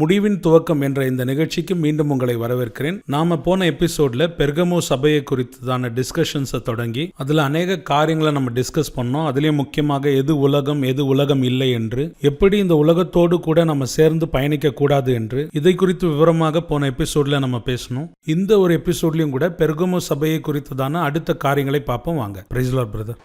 முடிவின் துவக்கம் என்ற இந்த நிகழ்ச்சிக்கு மீண்டும் உங்களை வரவேற்கிறேன். நாம போன எபிசோட்ல பெர்கமோ சபையை குறித்ததான டிஸ்கஷன்ஸை தொடங்கி அதுல அநேக காரியங்களை நம்ம டிஸ்கஸ் பண்ணோம். அதுலயும் முக்கியமாக எது உலகம் இல்லை என்று, எப்படி இந்த உலகத்தோடு கூட நம்ம சேர்ந்து பயணிக்க கூடாது என்று, இதை குறித்து விவரமாக போன எபிசோட்ல நம்ம பேசணும். இந்த ஒரு எபிசோட்லயும் கூட பெர்கமோ சபையை குறித்ததான அடுத்த காரியங்களை பார்ப்போம். வாங்க. Price Lord brother.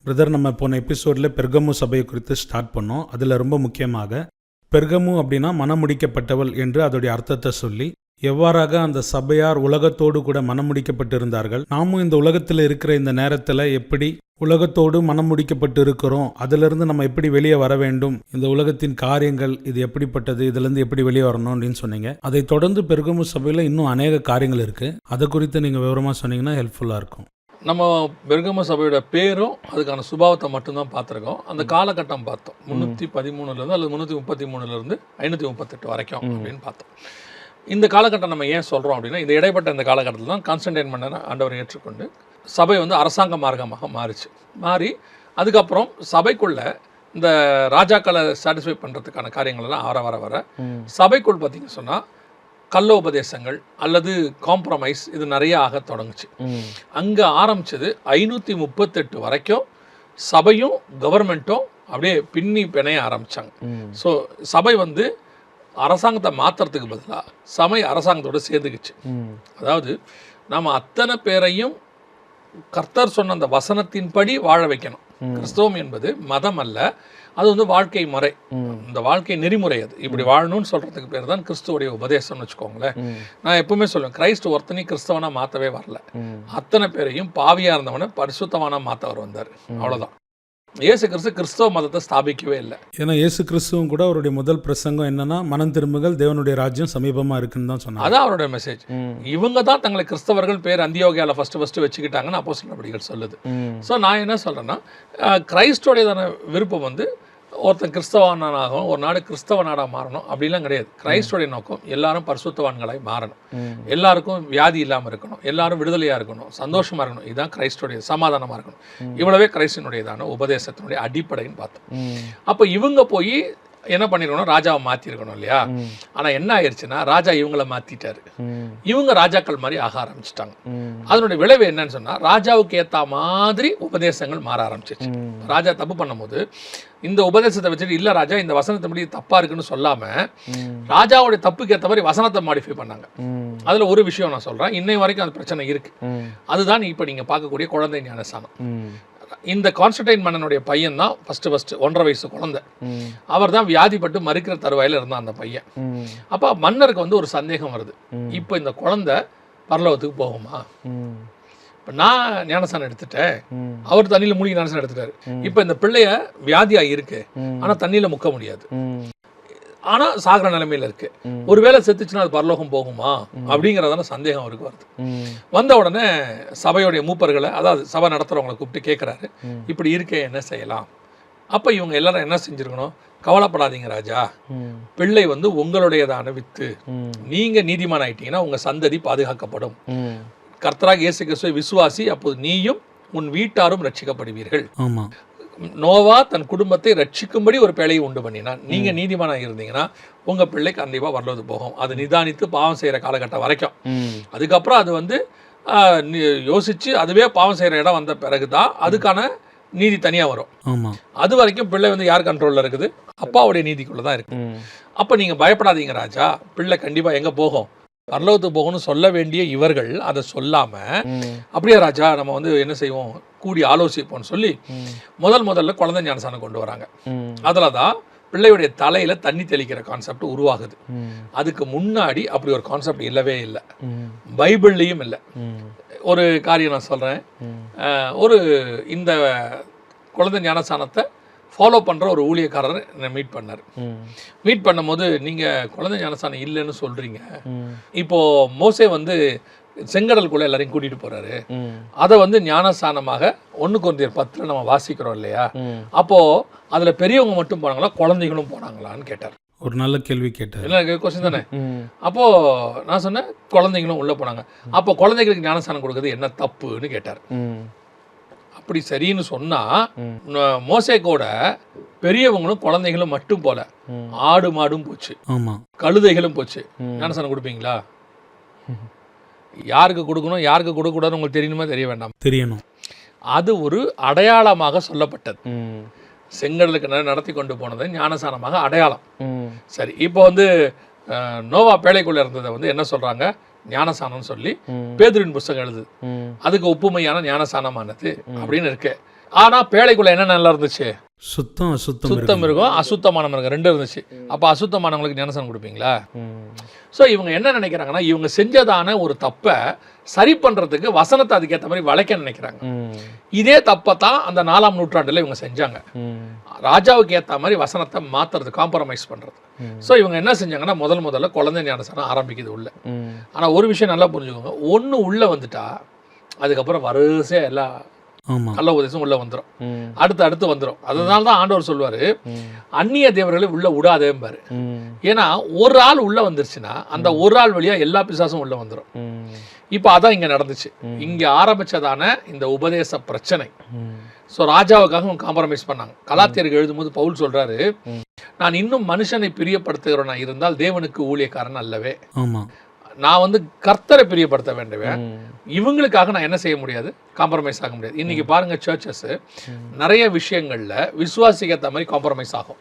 பிரதர், நம்ம போன எபிசோட்ல பெர்கமோ சபையை குறித்து ஸ்டார்ட் பண்ணோம். அதுல ரொம்ப முக்கியமாக பெர்கமு அப்படின்னா மனமுடிக்கப்பட்டவள் என்று அதோடைய அர்த்தத்தை சொல்லி, எவ்வாறாக அந்த சபையார் உலகத்தோடு கூட மனமுடிக்கப்பட்டிருந்தார்கள், நாமும் இந்த உலகத்தில் இருக்கிற இந்த நேரத்தில் எப்படி உலகத்தோடு மனமுடிக்கப்பட்டு இருக்கிறோம், அதிலிருந்து நம்ம எப்படி வெளியே வர வேண்டும், இந்த உலகத்தின் காரியங்கள் இது எப்படிப்பட்டது, இதிலிருந்து எப்படி வெளியே வரணும் அப்படின்னு சொன்னீங்க. அதை தொடர்ந்து பெர்கமு சபையில் இன்னும் அநேக காரியங்கள் இருக்கு. அதை குறித்து நீங்கள் விவரமாக சொன்னீங்கன்னா ஹெல்ப்ஃபுல்லாக இருக்கும். நம்ம பெர்கமு சபையோட பேரும் அதுக்கான சுபாவத்தை மட்டும்தான் பார்த்துருக்கோம். அந்த காலகட்டம் பார்த்தோம். 313 அல்லது 333 538 வரைக்கும் அப்படின்னு பார்த்தோம். இந்த காலகட்டம் நம்ம ஏன் சொல்கிறோம் அப்படின்னா, இந்த இடைப்பட்ட இந்த காலகட்டத்தில் தான் கான்ஸ்டன்டைன் மன்னரை ஆண்டவர் ஏற்றுக்கொண்டு சபை அரசாங்க மார்க்கமாக மாறி அதுக்கப்புறம் சபைக்குள்ள இந்த ராஜாக்களை சாட்டிஸ்ஃபை பண்ணுறதுக்கான காரியங்கள்லாம் வர சபைக்குள் பார்த்தீங்கன்னு சொன்னால் கள்ள உபதேசங்கள் அல்லது காம்ப்ரமைஸ் இது நிறைய ஆக தொடங்குச்சு. அங்கே ஆரம்பிச்சது 538 வரைக்கும் சபையும் கவர்மெண்ட்டும் அப்படியே பின்னி பிணைய ஆரம்பித்தாங்க. ஸோ சபை அரசாங்கத்தை மாற்றுறதுக்கு பதிலாக சபை அரசாங்கத்தோடு சேர்ந்துக்குச்சு. அதாவது நாம் அத்தனை பேரையும் கர்த்தர் சொன்ன அந்த வசனத்தின்படி வாழ வைக்கணும். கிறிஸ்தவம் என்பது மதம் அல்ல, அது வாழ்க்கை முறை, இந்த வாழ்க்கை நெறிமுறை. அது இப்படி வாழணும்னு சொல்றதுக்கு பேர் தான் கிறிஸ்துவோடைய உபதேசம்னு வச்சுக்கோங்களேன். நான் எப்பவுமே சொல்லுவேன், கிரைஸ்ட் ஒருத்தனையும் கிறிஸ்தவனா மாற்றவே வரல, அத்தனை பேரையும் பாவியா இருந்தவனை பரிசுத்தவானா மாற்றவர் வந்தார். அவ்வளோதான். இயேசு கிறிஸ்து கிறிஸ்தவ மதத்தை ஸ்தாபிக்கவே இல்லை. ஏன்னா இயேசு கிறிஸ்துவும் கூட அவருடைய முதல் பிரசங்கம் என்னன்னா, மனம் திரும்புங்கள், தேவனுடைய ராஜ்யம் சமீபமா இருக்குன்னு தான் சொன்னாங்க. அதான் அவருடைய மெசேஜ். இவங்க தான் தங்களை கிறிஸ்தவர்கள் பேர் அந்தியோகியால ஃபர்ஸ்ட் வச்சுக்கிட்டாங்கன்னு அப்போஸ்தலர் நடவடிக்கைகள் சொல்லுது. ஸோ நான் என்ன சொல்றேன்னா, கிரைஸ்டோடையதான விருப்பம் ஒருத்தன் கிறிஸ்தவனாகவும் ஒரு நாடு கிறிஸ்தவ நாடாக மாறணும் அப்படிலாம் கிடையாது. கிரைஸ்டோடைய நோக்கம் எல்லாரும் பரிசுத்தவான்களாய் மாறணும், எல்லாருக்கும் வியாதி இல்லாமல் இருக்கணும், எல்லாரும் விடுதலையாக இருக்கணும், சந்தோஷமாக இருக்கணும். இதுதான் கிரைஸ்டோடைய சமாதானமாக இருக்கணும். இவ்வளவே கிரைஸ்டினுடையதான உபதேசத்தினுடைய அடிப்படைன்னு பார்த்தோம். அப்போ இவங்க போய் என்ன பண்ணிருக்கணும், ராஜாவை மாற்றிருக்கணும் இல்லையா? ஆனால் என்ன ஆயிடுச்சுன்னா, ராஜா இவங்களை மாற்றிட்டாரு. இவங்க ராஜாக்கள் மாதிரி ஆக ஆரம்பிச்சிட்டாங்க. அதனுடைய விளைவு என்னன்னு சொன்னால், ராஜாவுக்கு ஏற்ற மாதிரி உபதேசங்கள் மாற ஆரம்பிச்சிச்சு. ராஜா தப்பு பண்ணும்போது இந்த உபதேசத்தை வச்சுட்டு, இல்லை ராஜா இந்த வசனத்தை படி தப்பாக இருக்குன்னு சொல்லாமல் ராஜாவுடைய தப்புக்கு ஏற்ற மாதிரி வசனத்தை மாடிஃபை பண்ணாங்க. அதில் ஒரு விஷயம் நான் சொல்கிறேன், இன்னை வரைக்கும் அந்த பிரச்சனை இருக்குது. அதுதான் இப்போ நீங்கள் பார்க்கக்கூடிய குழந்தை ஞானஸ்தானம். இந்த கான்ஸ்டன்டைன் மன்னனுடைய பையன் தான் ஃபர்ஸ்ட் 1.5 வயசு குழந்தை. அவர் தான் வியாதிப்பட்டு மறுக்கிற தருவாயில் இருந்தான் அந்த பையன். அப்போ மன்னருக்கு ஒரு சந்தேகம் வருது, இப்போ இந்த குழந்தை பரலோகத்துக்கு போகுமா? இப்போ நான் ஞானஸ்தானம் எடுத்துட்டேன், அவர் தண்ணியில் மூழ்கி ஞானஸ்தானம் எடுத்துட்டாரு. இப்போ இந்த பிள்ளைய வியாதியாக இருக்கு, ஆனால் தண்ணியில் முக்க முடியாது, ஆனால் சாகர நிலைமையில் இருக்கு. ஒருவேளை செத்துச்சுன்னா அது பரலோகம் போகுமா அப்படிங்கிறதான சந்தேகம் அவருக்கு வருது. வந்த உடனே சபையுடைய மூப்பர்களை, அதாவது சபை நடத்துறவங்களை கூப்பிட்டு கேட்குறாரு, இப்படி இருக்கே என்ன செய்யலாம்? அப்போ இவங்க எல்லாரும் என்ன செஞ்சிருக்கணும், கவலைப்படாதீங்க ராஜா, பிள்ளை உங்களுடையதான வித்து, நீங்க நீதிமான் ஆயிட்டீங்கன்னா உங்க சந்ததி பாதுகாக்கப்படும். கர்த்தராக இயேசு கிறிஸ்துவை விசுவாசி, அப்போது நீயும் உன் வீட்டாரும் ரட்சிக்கப்படுவீர்கள். ஆமா. நோவா தன் குடும்பத்தை ரட்சிக்கும்படி ஒரு பிழையை உண்டு பண்ணினான். நீங்க நீதிமானாக இருந்தீங்கன்னா உங்க பிள்ளை கண்டிப்பா வரலது போகும். அது நிதானித்து பாவம் செய்யற காலகட்டம் வரைக்கும். அதுக்கப்புறம் அது யோசிச்சு அதுவே பாவம் செய்யற இடம் வந்த பிறகுதான் அதுக்கான நீதி தனியா வரும். அது வரைக்கும் பிள்ளை யார் கண்ட்ரோல்ல இருக்குது, அப்பாவுடைய நீதிக்குள்ளதான் இருக்கு. அப்ப நீங்க பயப்படாதீங்க ராஜா, பிள்ளை கண்டிப்பா எங்க போகும், பரலோகத்துக்கு போகணும்னு சொல்ல வேண்டிய இவர்கள் அதை சொல்லாம, அப்படியே ராஜா நம்ம என்ன செய்வோம், கூடி ஆலோசிப்போம்னு சொல்லி முதல்ல குழந்தை ஞானஸ்தானம் கொண்டு வராங்க. அதுலதான் பிள்ளையுடைய தலையில தண்ணி தெளிக்கிற கான்செப்ட் உருவாகுது. அதுக்கு முன்னாடி அப்படி ஒரு கான்செப்ட் இல்லவே இல்லை, பைபிள்லயும் இல்லை. ஒரு காரியம் நான் சொல்றேன், இந்த குழந்தை ஞானஸ்தானத்தை ஃபாலோ பண்ணுற ஒரு ஊழியக்காரர் என்னை மீட் பண்ணும்போது, நீங்கள் குழந்தை ஞானஸ்தானம் இல்லைன்னு சொல்கிறீங்க, இப்போது மோசே செங்கடலுக்குள்ளே எல்லாரையும் கூட்டிகிட்டு போகிறாரு, அதை ஞானஸ்தானமாக 1 கொரிந்தியர் 10 நம்ம வாசிக்கிறோம் இல்லையா? அப்போது அதில் பெரியவங்க மட்டும் போனாங்களா, குழந்தைகளும் போனாங்களான்னு கேட்டார். ஒரு நல்ல கேள்வி கேட்டார். இல்லை கொஸ்டின் தானே. அப்போது நான் சொன்னேன் குழந்தைங்களும் உள்ளே போனாங்க. அப்போ குழந்தைகளுக்கு ஞானஸ்தானம் கொடுக்குறது என்ன தப்புன்னு கேட்டார். அப்படி சரின்னு சொன்னால் மோசே கூட பெரியவங்களும் குழந்தைகளும் மட்டும் போல ஆடு மாடும் போச்சு, ஆமாம், கழுதைகளும் போச்சு. ஞானஸ்நானம் கொடுப்பீங்களா? யாருக்கு கொடுக்கணும் யாருக்கு கொடுக்கக்கூடாதுன்னு உங்களுக்கு தெரியணுமா தெரிய வேண்டாம்? தெரியணும். அது ஒரு அடையாளமாக சொல்லப்பட்டது. செங்கடலுக்கு நடத்தி கொண்டு போனது ஞானஸ்நானமாக அடையாளம். சரி, இப்போ வந்து நோவா பேழைக்குள்ள இருந்ததை என்ன சொல்றாங்க? ஞானஸ்நானம்னு சொல்லி பேதுருவின் புஸ்தகம் எழுது. அதுக்கு ஒப்புமையான ஞானஸ்நானமானது அப்படின்னு இருக்கு. ஆனா பேழைக்குள்ள என்ன நல்லா இருந்துச்சு? சுத்தம் இருக்கும், அசுத்தமானம் இருக்கும், ரெண்டும் இருந்துச்சு. அப்ப அசுத்தமானவங்களுக்கு ஞானஸ்நானம் கொடுப்பீங்களா? ஸோ இவங்க என்ன நினைக்கிறாங்கன்னா, இவங்க செஞ்சதான ஒரு தப்பை சரி பண்றதுக்கு வசனத்தை அதுக்கேற்ற மாதிரி வளைக்க நினைக்கிறாங்க. இதே தப்பை தான் அந்த 4ஆம் நூற்றாண்டுல இவங்க செஞ்சாங்க. ராஜாவுக்கு ஏற்ற மாதிரி வசனத்தை மாத்துறது, காம்ப்ரமைஸ் பண்றது. ஸோ இவங்க என்ன செஞ்சாங்கன்னா, முதல்ல குழந்தை ஞானஸ்நானம் ஆரம்பிக்குது உள்ள. ஆனா ஒரு விஷயம் நல்லா புரிஞ்சுக்கோங்க, ஒன்று உள்ள வந்துட்டா அதுக்கப்புறம் வரிசையா எல்லா கள்ள உபதேசம் உள்ள வந்துடும், அடுத்து வந்துடும். அதனால தான் ஆண்டவர் சொல்வாரு, அந்நிய தேவர்களை உள்ள விடாதேம்பாரு. ஏன்னா ஒரு ஆள் உள்ள வந்துருச்சுன்னா அந்த ஒரு ஆள் வழியா எல்லா பிசாசும் உள்ள வந்துடும். இப்ப அதான் இங்க நடந்துச்சு. இங்க ஆரம்பிச்சதான இந்த உபதேச பிரச்சனை. ஸோ ராஜாவுக்காக காம்ப்ரமைஸ் பண்ணாங்க. கலாத்தியருக்கு எழுதும்போது பவுல் சொல்றாரு, நான் இன்னும் மனுஷனை பிரியப்படுத்துகிறவனா இருந்தால் தேவனுக்கு ஊழியக்காரன் அல்லவே. நான் வந்து கர்த்தரை பிரியப்படுத்த வேண்டுவேன், இவங்களுக்காக நான் என்ன செய்ய முடியாது? காம்ப்ரமைஸ் ஆக முடியாது. இன்னைக்கு பாருங்க, சர்ச்சஸ் நிறைய விஷயங்கள்ல விசுவாசிக்கு ஏற்ற மாதிரி காம்ப்ரமைஸ் ஆகும்,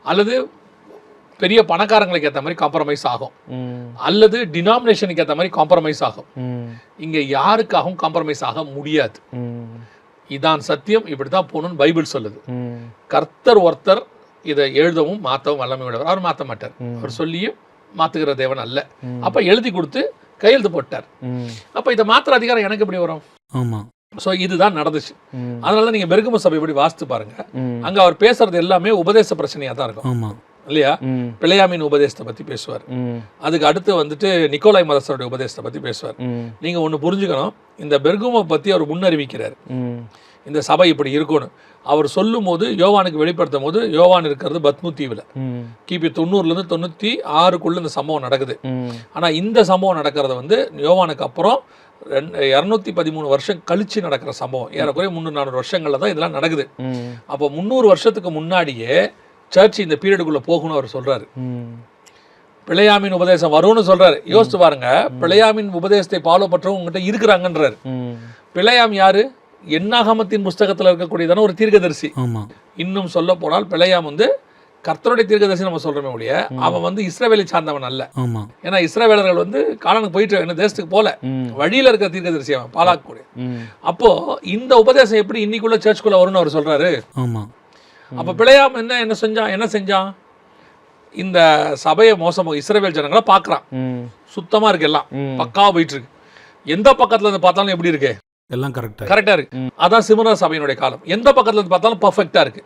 அல்லது பெரிய பணக்காரங்களுக்கு ஏற்ற மாதிரி காம்ப்ரமைஸ் ஆகும், அல்லது டினாமினேஷனுக்கு ஏற்ற மாதிரி காம்ப்ரமைஸ் ஆகும். இங்க யாருக்காகவும் காம்ப்ரமைஸ் ஆக முடியாது. இதான் சத்தியம், இப்படிதான் போகணும்னு பைபிள் சொல்லுது. கர்த்தர் ஒருத்தர் இதை எழுதவும் மாற்றவும் வல்லமை உள்ளவர். அவர் மாற்ற மாட்டார், அவர் சொல்லியும் மாத்துகிற தேவன் அல்ல. அப்ப எழுதி கொடுத்து கையெழுத்து போட்டார். அப்ப இதை மாத்திர அதிகாரம் எனக்கு எப்படி வரும்? சோ இதுதான் நடந்துச்சு. அதனால நீங்க பெர்கமு சபை இப்படி வாசித்து பாருங்க, அங்க அவர் பேசுறது எல்லாமே உபதேச பிரச்சனையா தான் இருக்கும் இல்லையா? பிழையாமின் உபதேசத்தை பத்தி பேசுவார். அதுக்கு அடுத்து வந்துட்டு நிக்கோலாய் மதஸ்தருடைய உபதேசத்தை பத்தி பேசுவார். நீங்க ஒண்ணு புரிஞ்சுக்கணும், இந்த பெர்கமு பத்தி அவர் முன்னறிவிக்கிறார், இந்த சபை இப்படி இருக்கணும். அவர் சொல்லும் போது யோவானுக்கு வெளிப்படுத்தும் போது, யோவான் இருக்கிறது பத்மு தீவுல கிபி 90 to 96 இந்த சம்பவம் நடக்குது. ஆனா இந்த சம்பவம் நடக்கிறது வந்து யோவானுக்கு அப்புறம் 213 வருஷம் கழிச்சு நடக்கிற சம்பவம். ஏறக்குறைய 300-400 வருஷங்கள்ல தான் இதெல்லாம் நடக்குது. அப்போ 300 வருஷத்துக்கு முன்னாடியே சர்ச் இந்த பீரியடுக்குள்ள போகணும் அவர் சொல்றாரு. பிழையாமின் உபதேசம் வரும்னு சொல்றாரு. யோசிச்சு பாருங்க, பிழையாமின் உபதேசத்தை ஃபாலோ பண்றவங்க உங்ககிட்ட இருக்கிறாங்கன்றாரு. பிழையாம் யாரு? என்னாகமத்தின் புஸ்தகத்தில் இருக்கக்கூடியதான ஒரு தீர்க்கதரிசி. இன்னும் சொல்ல போனால் பிழையாம் வந்து கர்த்தருடைய தீர்க்கதரிசி நம்ம சொல்றோமே ஒழிய, அவன் வந்து இஸ்ரவேலை சார்ந்தவன் அல்ல. ஏன்னா இஸ்ரவேலர்கள் வந்து கானானுக்கு போயிட்டு என்ன தேசத்துக்கு போல, வழியில இருக்கிற தீர்க்கதரிசி அவன் பாலாக்கூடிய. அப்போ இந்த உபதேசம் எப்படி இன்னைக்குள்ள சர்ச்சுக்குள்ள வரும்னு அவர் சொல்றாரு. அப்ப பிழையாம் என்ன செஞ்சான்? இந்த சபையை மோசமாக இஸ்ரவேல் ஜனங்களை பாக்குறான். சுத்தமா இருக்கு, எல்லாம் பக்காவா போயிட்டு இருக்கு. எந்த பக்கத்துல இருந்து பார்த்தாலும் எப்படி இருக்கு? எல்லாம் கரெக்டா இருக்கு. அதான் சிமரா சபையினுடைய காலம். எந்த பக்கத்துல இருந்து பார்த்தாலும் பர்ஃபெக்ட்டா இருக்கு.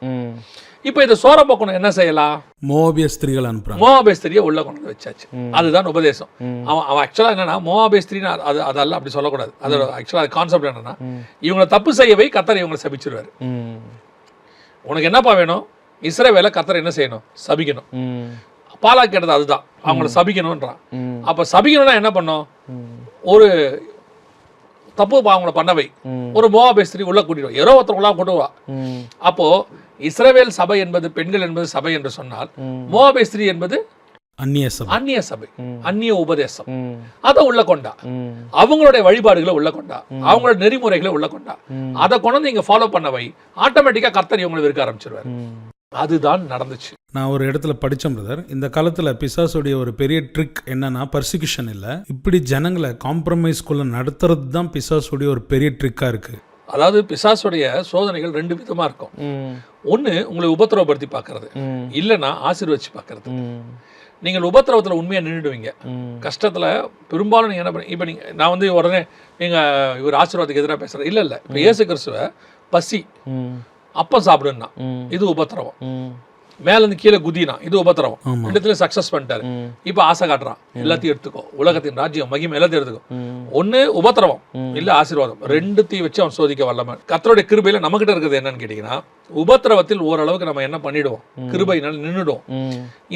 இப்போ இந்த சோர பக்கணும் என்ன செய்யலாம்? மோவாபிய ஸ்திரீகள் அனுப்புறாங்க. மோவாபிய ஸ்திரியை உள்ள கொண்டு வச்சாச்சு. அதுதான் உபதேசம். அவன் ஆக்சுவலா என்னன்னா, மோவாபிய ஸ்திரீனா அதெல்லாம் அப்படி சொல்லக்கூடாது. அதோட ஆக்சுவலா கான்செப்ட் என்னன்னா, இவங்களை தப்பு செய்யவை கர்த்தர் இவங்களை சபிச்சிருவாரு. உனக்கு என்னப்பா வேணும்? இஸ்ரவேலை கர்த்தர் என்ன செய்யணும்? சபிக்கணும். பாலா கேட்டது அதுதான், அவங்கள சபிக்கணும்ன்றான். அப்ப சபிக்கணும்னா என்ன பண்ணும்? ஒரு தப்பு அவங்கள பண்ணவை ஒரு மோவாபிய ஸ்திரீ உள்ள கூட்டிடுவா, யாரோ ஒருத்தவங்களா கொண்டு வா. அப்போ இஸ்ரவேல் சபை என்பது பெண்கள் என்பது சபை என்று சொன்னால், மோவாபிய ஸ்திரீ என்பது அந்நிய சபை, அந்நிய உபதேசம். அதை உள்ள கொண்டா, அவங்களுடைய வழிபாடுகளை உள்ள கொண்டா, அவங்களோட நெறிமுறைகளை உள்ள கொண்டா, அதை கொண்டு நீங்க ஃபாலோ பண்ணவை ஆட்டோமேட்டிக்கா கர்த்தர் இவங்களை வெறுக்க ஆரம்பிச்சிருவாரு. அதுதான் நடந்துச்சு. நான் ஒரு இடத்துல படித்தேன் பிரதர், இந்த காலத்தில் பிசாசுடைய ஒரு பெரிய ட்ரிக் என்னன்னா, பர்சிக்யூஷன் இல்லை, இப்படி ஜனங்களை காம்ப்ரமைஸ்குள்ள நடத்துறது தான் பிசாசுடைய ஒரு பெரிய ட்ரிக்காக இருக்கு. அதாவது பிசாசுடைய சோதனைகள் 2 விதமாக இருக்கும். ஒன்று உங்களை உபத்திரவப்படுத்தி பார்க்கறது, இல்லைன்னா ஆசீர்வதிச்சு பார்க்கறது. நீங்கள் உபத்திரவத்தில் உண்மையாக நின்றுடுவீங்க. கஷ்டத்தில் பெரும்பாலும் நீங்கள் என்ன பண்ணி, இப்போ நான் வந்து உடனே நீங்கள் இவர் ஆசீர்வாதத்துக்கு எதிராக பேசுகிறேன் இல்லை. இப்போ இயேசு கிறிஸ்துவ பசி அப்பம் சாப்பிடுன்னா இது உபத்திரவம். மேல இருந்து கீழே குதினா இது உபத்திரவம். ஆமா. இடத்துல சக்சஸ் பண்ணிட்டாரு, இப்ப ஆசை காட்டுறான், எல்லாத்தையும் எடுத்துக்கோ, உலகத்தின் ராஜ்யம் மகிமை எல்லாத்தையும் எடுத்துக்கோ. ஒண்ணு உபத்திரவம் இல்ல ஆசீர்வாதம், ரெண்டுத்தையும் வச்சு அவன் சோதிக்க வல்லவன். கர்த்தருடைய கிருபையில நம்ம கிட்ட இருக்கிறது என்னன்னு கேட்டீங்கன்னா, உபத்திரவத்தில் ஓரளவுக்கு நம்ம என்ன பண்ணிடுவோம், கிருபையினால நின்னுடுவோம்.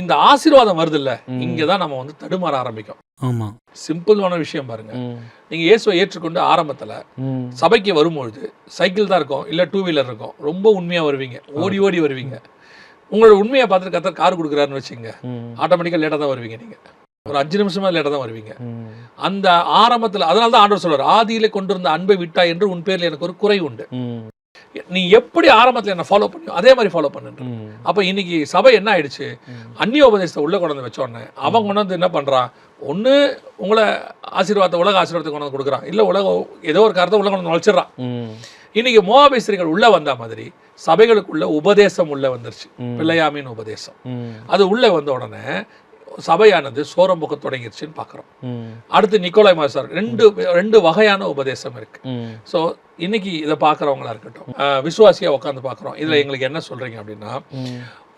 இந்த ஆசீர்வாதம் வருது இல்ல, இங்கதான் நம்ம வந்து தடுமாற ஆரம்பிக்கும். ஆமா. சிம்பிளான விஷயம் பாருங்க, நீங்க இயேசுவை ஏற்றுக்கொண்டு ஆரம்பத்துல சபைக்கு வரும்பொழுது சைக்கிள் தான் இருக்கும், இல்ல 2 வீலர் இருக்கும், ரொம்ப உண்மையா வருவீங்க, ஓடி ஓடி வருவீங்க. உங்களோட உண்மையை பார்த்துட்டு கர்த்தர் கார் கொடுக்குறாருன்னு வச்சுங்க, ஆட்டோமேட்டிக்கா லேட்டா தான் வருவீங்க. நீங்க ஒரு 5 நிமிஷமா லேட்டா தான் வருவீங்க. அந்த ஆரம்பத்துல, அதனால தான் ஆண்டவர் சொல்றாரு, ஆதியிலே கொண்டிருந்த அன்பை விட்டா என்று உன் பேர்ல எனக்கு ஒரு குறை உண்டு. நீ எப்படி ஆரம்பத்துல என்ன ஃபாலோ பண்ணியோ அதே மாதிரி ஃபாலோ பண்ணுன்ற. அப்ப இன்னைக்கு சபை என்ன ஆயிடுச்சு, அந்நிய உபதேசத்தை உள்ள கொண்டு வந்து வச்ச உடனே அவன் கொண்டு வந்து என்ன பண்றான், ஒண்ணு உங்களை ஆசீர்வாதத்தை, உலக ஆசீர்வாதத்தை கொண்டு வந்து கொடுக்குறான், இல்ல உலகம் ஏதோ ஒரு காரணத்தை உள்ள கொண்டு வந்து வச்சிடறான். இன்னைக்கு மோவாபியஸ்தர்கள் உள்ள வந்த மாதிரி சபைகளுக்குள்ள உபதேசம் உள்ள வந்துருச்சு, பிள்ளையாமின் உபதேசம். அது உள்ள வந்த உடனே சபையானது சோரம்புக்க தொடங்கிருச்சுன்னு பாக்குறோம். அடுத்து நிக்கோலாய் மாஸ்டர் ரெண்டு வகையான உபதேசம் இருக்கு. ஸோ இன்னைக்கு இதை பாக்குறவங்களா இருக்கட்டும், விசுவாசியா உட்காந்து பாக்குறோம், இதுல எங்களுக்கு என்ன சொல்றீங்க அப்படின்னா,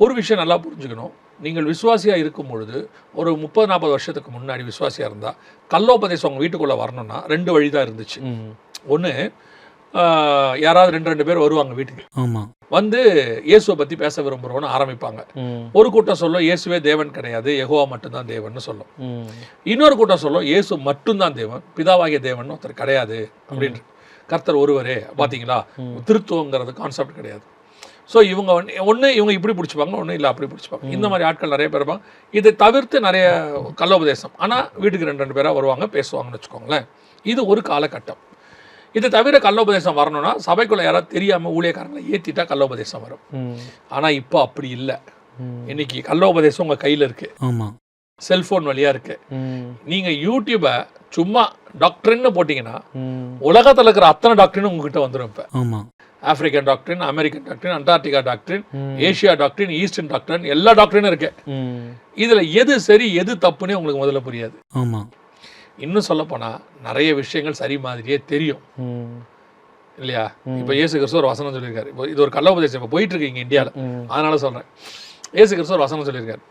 ஒரு விஷயம் நல்லா புரிஞ்சுக்கணும். நீங்கள் விசுவாசியா இருக்கும் பொழுது, ஒரு 30-40 வருஷத்துக்கு முன்னாடி விசுவாசியா இருந்தா கள்ளோபதேசம் உங்க வீட்டுக்குள்ள வரணும்னா 2 வழி தான் இருந்துச்சு. ஒண்ணு, யாராவது 2 பேர் வருவாங்க வீட்டுக்கு, வந்து இயேசுவை பத்தி பேச விரும்புறோம்னு ஆரம்பிப்பாங்க. ஒரு கூட்டம் சொல்லும் இயேசுவே தேவன் கிடையாது, யெகோவா மட்டும்தான் தேவன் சொல்லும். இன்னொரு கூட்டம் சொல்லும் இயேசு மட்டும்தான் தேவன், பிதாவாகிய தேவன் ஒருத்தர் கிடையாது அப்படின்னு, கர்த்தர் ஒருவரே. பாத்தீங்களா, திருத்துவங்கிறது கான்செப்ட் கிடையாது. ஸோ இவங்க ஒன்று இவங்க இப்படி பிடிச்சிப்பாங்க, ஒன்று இல்லை அப்படி பிடிச்சிப்பாங்க. இந்த மாதிரி ஆட்கள் நிறைய பேர் இருப்பாங்க. இதை தவிர்த்து நிறைய கள்ளோபதேசம், ஆனால் வீட்டுக்கு 2 பேராக வருவாங்க, பேசுவாங்கன்னு வச்சுக்கோங்களேன். இது ஒரு காலகட்டம். இதை தவிர கள்ளோபதேசம் வரணும்னா சபைக்குள்ள யாராவது தெரியாமல் ஊழியக்காரங்களை ஏற்றிட்டா கள்ளோபதேசம் வரும். ஆனால் இப்போ அப்படி இல்லை. இன்னைக்கு கள்ளோபதேசம் உங்கள் கையில் இருக்கு, செல்போன் வழியா இருக்கு. நீங்க யூடியூபை சும்மா டாக்டர்னு போட்டீங்கன்னா உலகத்தில் இருக்கிற அத்தனை டாக்டரின் உங்ககிட்ட வந்துடும். இப்போ ஆப்பிரிக்கன் டாக்டரின், அமெரிக்கன் டாக்டரின், அண்டார்டிகா டாக்டரின், ஏஷியா டாக்டரின், ஈஸ்டர்ன் டாக்டரின், எல்லா டாக்டரினும் இருக்கு. இதுல எது சரி எது தப்புன்னே உங்களுக்கு முதல்ல புரியாது. இன்னும் சொல்ல போனா நிறைய விஷயங்கள் சரி மாதிரியே தெரியும் இல்லையா? இப்ப இயேசு கிறிஸ்து ஒரு வசனம் சொல்லியிருக்காரு. இப்போ இது ஒரு கள்ளோபதேசம் இப்போ போயிட்டு இருக்கு இங்க இந்தியாவில், அதனால சொல்றேன். இயேசு கிறிஸ்து ஒரு வசனம் சொல்லியிருக்காரு,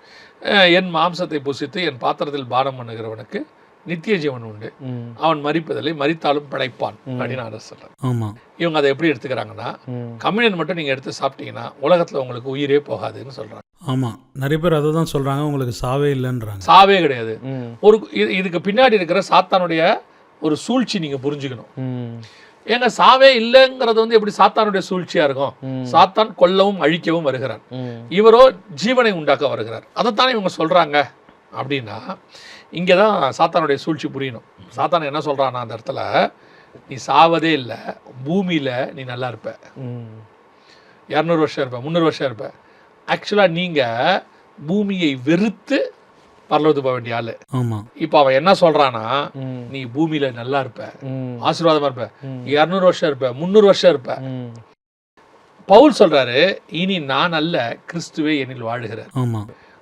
என் மாம்சத்தை புசித்து என் பாத்திரத்தில் பானம் பண்ணுகிறவனுக்கு நித்திய ஜீவன் உண்டு, அவன் மரிப்பதில்லை, மரித்தாலும் படைப்பான் அப்படின்னு ஆண்டவர் சொல்றார். இவங்க அதை எப்படி எடுத்துக்கிறாங்கன்னா, கம்யூனியன் மட்டும் நீங்க எடுத்து சாப்பிட்டீங்கன்னா உலகத்துல உங்களுக்கு உயிரே போகாதுன்னு சொல்றாங்க. ஆமா, நிறைய பேர் அதை தான் சொல்றாங்க, உங்களுக்கு சாவே இல்லைன்றாங்க. சாவே கிடையாது. ஒரு இதுக்கு பின்னாடி இருக்கிற சாத்தானுடைய ஒரு சூழ்ச்சி நீங்க புரிஞ்சுக்கணும். ஏங்க சாவே இல்லைங்கிறது வந்து எப்படி சாத்தானுடைய சூழ்ச்சியா இருக்கும்? சாத்தான் கொல்லவும் அழிக்கவும் வருகிறார், இவரோ ஜீவனை உண்டாக்க வருகிறார். அதைத்தானே இவங்க சொல்றாங்க. அப்படின்னா இங்கதான் சாத்தானுடைய சூழ்ச்சி புரியணும். சாத்தான் என்ன சொல்றான்னா, அந்த இடத்துல நீ சாவதே இல்லை, பூமியில நீ நல்லா இருப்ப, 200 வருஷம் இருப்ப, 300 வருஷம் இருப்ப. ஆக்சுவலா நீங்க பூமியை வெறுத்து பரலோகத்துக்கு போக வேண்டிய ஆளு. இப்ப அவன் என்ன சொல்றானா, நீ பூமியில நல்லா இருப்ப, ஆசீர்வாதமா இருப்ப, 200 வருஷம் இருப்ப, 300 வருஷம் இருப்ப. பவுல் சொல்றாரு, இனி நான் அல்ல, கிறிஸ்துவே என்னில் வாழுகிறார்.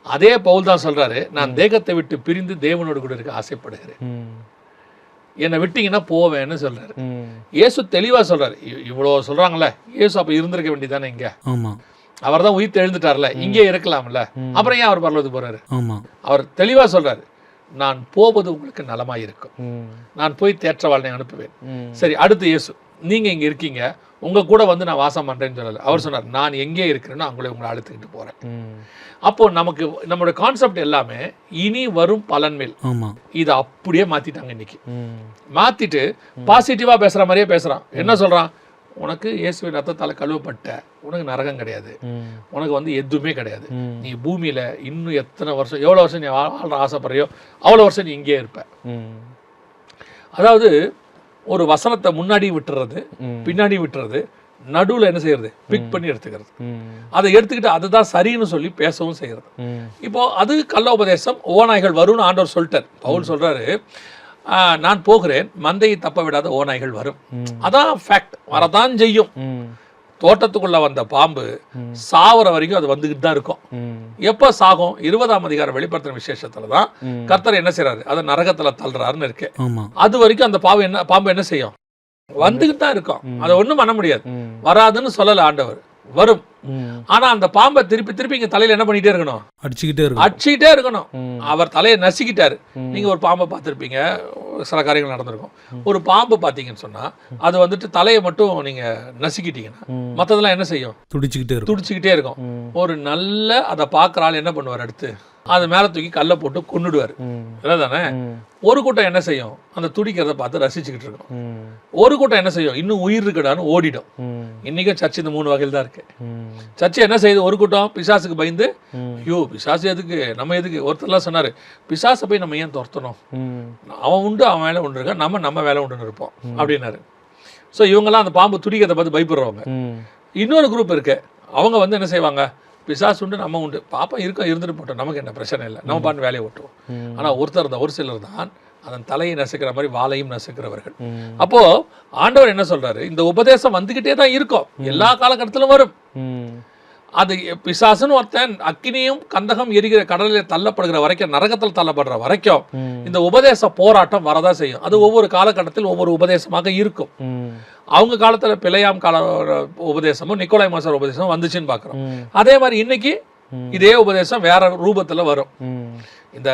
அதே பவுல் தான் சொல்றாரு, நான் தேகத்தை விட்டு பிரிந்து தேவனோடு கூட இருக்க ஆசைப்படுகிறேன், என்னை விட்டீங்கன்னா போவேன்னு சொல்றாரு. இயேசு தெளிவா சொல்றாரு. இவ்வளவு சொல்றாங்கல்ல, இயேசு அப்ப இருந்திருக்க வேண்டியதானே இங்க? அவர் தான் உயிர் எழுந்துட்டார்ல, இங்கே இருக்கலாம்ல, அப்புறம் ஏன் அவர் பரலோகத்துக்கு போறாரு? அவர் தெளிவா சொல்றாரு, நான் போவது உங்களுக்கு நலமாய் இருக்கும், நான் போய் தேற்றவாளனை அனுப்புவேன். சரி, அடுத்து இயேசு, நீங்க இங்க இருக்கீங்க, உங்க கூட வந்து நான் வாசம் பண்றேன்னு சொல்லல. அவர் சொன்னார், நான் எங்கே இருக்கிறேன்னு உங்களை அழுத்துக்கிட்டு போறேன். அப்போ நமக்கு நம்மளோட கான்செப்ட் எல்லாமே இனி வரும் பலன்மேல். இதை அப்படியே மாத்திட்டாங்க இன்னைக்கு. மாத்திட்டு பாசிட்டிவா பேசுற மாதிரியே பேசுறான். என்ன சொல்றான்? உனக்கு இயேசுவின் ரத்தத்தால கழுவப்பட்ட, உனக்கு நரகம் கிடையாது, உனக்கு வந்து எதுவுமே கிடையாது, நீ பூமியில இன்னும் எத்தனை வருஷம், எவ்வளவு வருஷம் நீ வாழ்ற ஆசைப்படுறியோ அவ்வளவு வருஷம் நீ இங்கே இருப்ப. அதாவது ஒரு வசனத்தை முன்னாடி விட்டுறது, பின்னாடி விட்டுறது, நடுவில் என்ன செய்யறது, பிக் பண்ணி எடுத்துக்கிறது. அதை எடுத்துக்கிட்டு அதுதான் சரின்னு சொல்லி பேசவும் செய்யறது. இப்போ அது கள்ள உபதேசம். ஓநாய்கள் வரும்னு ஆண்டவர் சொல்லிட்டார். பவுல் சொல்றாரு, நான் போகிறேன், மந்தையை தப்ப விடாத ஓநாய்கள் வரும். அதான் ஃபேக்ட், வரதான் செய்யும். தோட்டத்துக்குள்ள வந்த பாம்பு சாவர வரைக்கும் அது வந்துகிட்டு தான் இருக்கும். எப்ப சாகும்? 20ஆம் அதிகாரம் வெளிப்படுத்தின விசேஷத்துலதான் கர்த்தர் என்ன செய்யறாரு, அதை நரகத்துல தள்ளுறாருன்னு இருக்கு. அது வரைக்கும் அந்த பாம்பு என்ன செய்யும்? வந்துகிட்டு தான் இருக்கும். அதை ஒண்ணும் பண்ண முடியாது. வராதுன்னு சொல்லல ஆண்டவர், வரும். ஆனா அந்த பாம்பை திருப்பி திருப்பி இங்க தலையில என்ன பண்ணிட்டே இருக்கணும், அடிச்சுக்கிட்டே இருக்கணும். அவர் தலையை நசுக்கிட்டாரு. நீங்க ஒரு பாம்பை பார்த்துருப்பீங்க, சில காரியங்கள் நடந்திருக்கும். ஒரு பாம்பு பார்த்தீங்கன்னு சொன்னா அது வந்துட்டு தலையை மட்டும் நீங்க நசுக்கிட்டீங்கன்னா மற்றதெல்லாம் என்ன செய்யும், துடிச்சுக்கிட்டே இருக்கும். ஒரு நல்ல அதை பார்க்குற ஆள் என்ன பண்ணுவார், அடுத்து அது மேலே தூக்கி கல்லை போட்டு கொன்னுடுவார் தானே. ஒரு கூட்டம் என்ன செய்யும், அந்த துடிக்கிறத பார்த்து ரசிச்சுக்கிட்டு இருக்கும். ஒரு கூட்டம் என்ன செய்யும், இன்னும் உயிர் இருக்கடான்னு ஓடிடும். இன்னைக்கும் சர்ச் இந்த 3 வகையில் தான் இருக்கு. சர்ச் என்ன செய்யுது, ஒரு கூட்டம் பிசாசுக்கு பயந்து, ஐயோ பிசாசு எதுக்கு, நம்ம எதுக்கு. ஒருத்தர்லாம் சொன்னாரு, பிசாசை போய் நம்ம ஏன் துரத்தணும், அவன் உண்டு அவன் வேலை உண்டு இருக்கா, நம்ம வேலை உண்டுன்னு இருப்போம் அப்படின்னாரு. ஸோ இவங்கெல்லாம் அந்த பாம்பு துடிக்கிறத பார்த்து பயப்படுறவங்க. இன்னொரு குரூப் இருக்கு, அவங்க வந்து என்ன செய்வாங்க, பிசாசு உண்டு நம்ம உண்டு, பாப்பா இருந்துட்டு போட்டோம், நமக்கு என்ன பிரச்சனை இல்லை, நம்ம பாட்டு வேலையை ஓட்டுவோம். ஆனால் ஒரு சிலர் தான் அதன் தலையை நசுக்கிற மாதிரி வாளையும் நசுக்கிறவர்கள். அப்போ ஆண்டவர் என்ன சொல்றாரு, இந்த உபதேசம் வந்துகிட்டே தான் இருக்கும், எல்லா காலகட்டத்திலும் வரும். அது பிசாசுன்னு ஒருத்தன் அக்கினியும் கந்தகம் எரிகிற கடலில் தள்ளப்படுகிற வரைக்கும், நரகத்தில் தள்ளப்படுற வரைக்கும் இந்த உபதேச போராட்டம் வரதான் செய்யும். அது ஒவ்வொரு காலகட்டத்தில் ஒவ்வொரு உபதேசமாக இருக்கும். அவங்க காலத்துல பிழையாம் கால உபதேசமும் நிக்கோலாய் மாஸ்டர் உபதேசமும் வந்துச்சுன்னு பாக்குறோம். அதே மாதிரி இன்னைக்கு இதே உபதேசம் வேற ரூபத்துல வரும். இந்த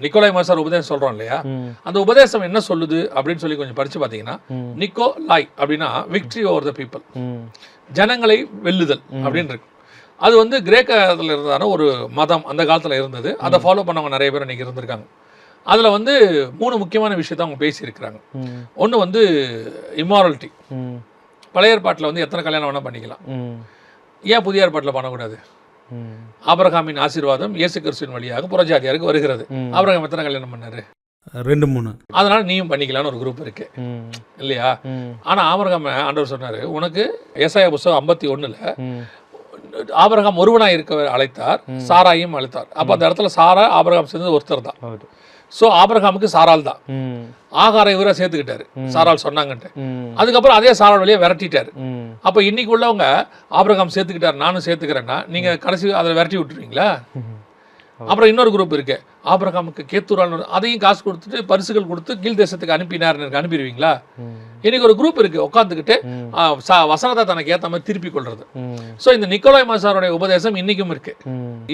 நிக்கோலாய் மாஸ்டர் உபதேசம் சொல்றோம் இல்லையா, அந்த உபதேசம் என்ன சொல்லுது அப்படின்னு சொல்லி கொஞ்சம் படிச்சு பாத்தீங்கன்னா, நிக்கோலாய் அப்படின்னா விக்டரி ஓவர் த பீப்புள், ஜனங்களை வெல்லுதல் அப்படின்னு இருக்கு. அது வந்து கிரேக்கத்தில் இருந்ததான ஒரு மதம், அந்த காலத்துல இருந்தது. அதை ஃபாலோ பண்ணவங்க நிறைய பேர் இன்னைக்கு இருந்திருக்காங்க. அதில் வந்து 3 முக்கியமான விஷயத்த அவங்க பேசியிருக்கிறாங்க. ஒன்று வந்து இம்மாரலிட்டி. பழைய ஏற்பாட்டில் வந்து எத்தனை கல்யாணம் வேணால் பண்ணிக்கலாம், ஏன் புதிய ஏற்பாட்டில் பண்ணக்கூடாது? ஆபிரகாமின் ஆசீர்வாதம் இயேசு கிறிஸ்துவின் வழியாக புறஜாதியாருக்கு வருகிறது. ஆபிரகாம் எத்தனை கல்யாணம் பண்ணாரு? 2-3. அதனால நீயும் பண்ணிக்கலான்னு ஒரு குரூப் இருக்கு இல்லையா? ஆனால் ஆபிரகாம் ஆண்டவர் சொன்னார், உனக்கு ஏசாயா புஸ்தகம் 51ல் ஆபிரகாம் ஒருவனாக இருக்க அழைத்தார், சாராயும் அழைத்தார். அப்போ அந்த இடத்துல சாரா ஆபிரகாம் சேர்ந்தது ஒருத்தர் தான். ஸோ ஆபிரகாமுக்கு சாரால் தான். ஆகாரை இவரை சேர்த்துக்கிட்டாரு, சாரால் சொன்னாங்கன்ட்டு. அதுக்கப்புறம் அதே சாரால் வழியாக விரட்டிட்டாரு. அப்போ இன்னைக்கு உள்ளவங்க ஆபிரகாம் சேர்த்துக்கிட்டாரு, நானும் சேர்த்துக்கிறேன்னா நீங்க கடைசி அதை விரட்டி விட்டுருவீங்களா? அப்புறம் இன்னொரு குரூப் இருக்கு, ஆபிரகாமுக்கு கேத்தூரால், அதையும் காசு கொடுத்துட்டு பரிசுகள் கொடுத்து கீழ் தேசத்துக்கு அனுப்பிடுவீங்களா? இன்னைக்கு ஒரு குரூப் இருக்கு, உட்காந்துக்கிட்டு வசனத்தை தனக்கு ஏற்ற மாதிரி திருப்பி கொள்றது. ஸோ இந்த நிக்கோலாய் மாஸ்டருடைய உபதேசம் இன்னைக்கும் இருக்கு.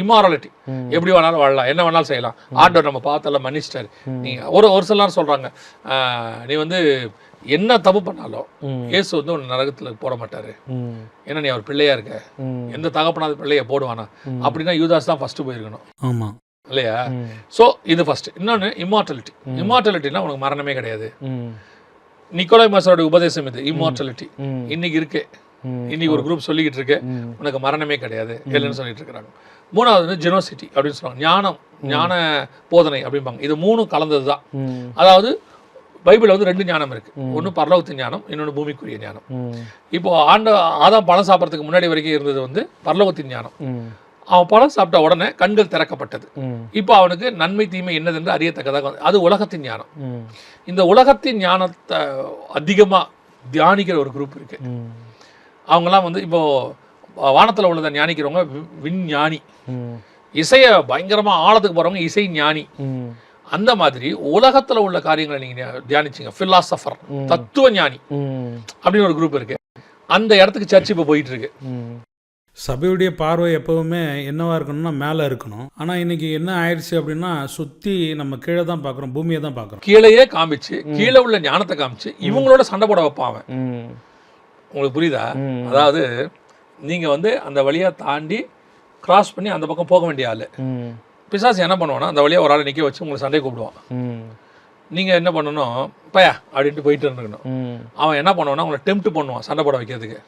இம்மாரலிட்டி, எப்படி வேணாலும் வாழலாம், என்ன வேணாலும் செய்யலாம், ஆண்டவர் நம்ம பார்த்தெல்லாம் மன்னிச்சிட்டாரு. நீங்க ஒரு சிலர் சொல்றாங்க, நீ வந்து என்ன தப்பு பண்ணாலும் இயேசு வந்து உன்னை நரகத்தில் போட மாட்டாரு, ஏன்னா நீ அவர் பிள்ளையா இருக்க, எந்த தகப்பனாத பிள்ளைய போடுவானா? அப்படின்னா யூதாஸ் தான் ஃபர்ஸ்ட் போயிருக்கணும். ஆமா இல்லையா? ஸோ இது ஃபர்ஸ்ட். இன்னொன்று இம்மார்டாலிட்டி. இம்மார்டாலிட்டினா உனக்கு மரணமே கிடையாது. நிக்கோலாய் மாஸ்டருடைய உபதேசம் இது, இம்மார்டாலிட்டி இன்னைக்கு இருக்கு. இன்னைக்கு ஒரு குரூப் சொல்லிக்கிட்டு இருக்கு, உனக்கு மரணமே கிடையாது இல்லைன்னு சொல்லிட்டு இருக்கிறாங்க. மூணாவது வந்து ஜெனோசிட்டி அப்படின்னு சொல்லுவாங்க, ஞான போதனை அப்படிம்பாங்க. இது 3 கலந்தது தான். அதாவது பைபிளில் வந்து 2 ஞானம் இருக்கு, ஒன்று பரலோகத்தின் ஞானம், இன்னொன்று பூமிக்குரிய ஞானம். இப்போ ஆதாம் பழம் சாப்பிட்றதுக்கு முன்னாடி வரைக்கும் இருந்தது வந்து பரலோகத்தின் ஞானம். அவன் பழம் சாப்பிட்ட உடனே கண்கள் திறக்கப்பட்டது. இப்போ அவனுக்கு நன்மை தீமை என்னதென்று அறியத்தக்கதாக, அது உலகத்தின் ஞானம். இந்த உலகத்தின் ஞானத்தை அதிகமாக தியானிக்கிற ஒரு குரூப் இருக்கு. அவங்கெல்லாம் வந்து இப்போ வானத்தில் உள்ளதை ஞானிக்கிறவங்க விஞ்ஞானி, இசையை பயங்கரமாக ஆழத்துக்கு போகிறவங்க இசை ஞானி. அந்த மாதிரி உலகத்துல உள்ள காரியங்களை நீங்க தியானிச்சீங்க, பிலாசபர், தத்துவ ஞானி அப்படின்னு ஒரு குரூப் இருக்கு. அந்த இடத்துக்கு சர்ச் இப்போ போயிட்டு இருக்கு. சபையுடைய பார்வை எப்பவுமே என்னவா இருக்கணும்னா மேலே இருக்கணும். ஆனால் இன்னைக்கு என்ன ஆயிடுச்சு அப்படின்னா, சுற்றி நம்ம கீழே தான் பார்க்குறோம், பூமியை தான் பார்க்குறோம். கீழேயே காமிச்சு, கீழே உள்ள ஞானத்தை காமிச்சு இவங்களோட சண்டை போட வைப்பாங்க. உங்களுக்கு புரியுதா? அதாவது நீங்கள் வந்து அந்த வழியாக தாண்டி கிராஸ் பண்ணி அந்த பக்கம் போக வேண்டிய ஆள். பிசாசு என்ன பண்ணுவான்னா, அந்த வழியாக ஒரு ஆளை நிற்க வச்சு உங்களை சண்டை கூப்பிடுவான். நீங்கள் என்ன பண்ணணும், பயா அப்படின்ட்டு போயிட்டு இருந்துக்கணும். அவன் என்ன பண்ணுவான்னா, உங்களை டெம்ப்ட் பண்ணுவான் சண்டை போட வைக்கிறதுக்கு.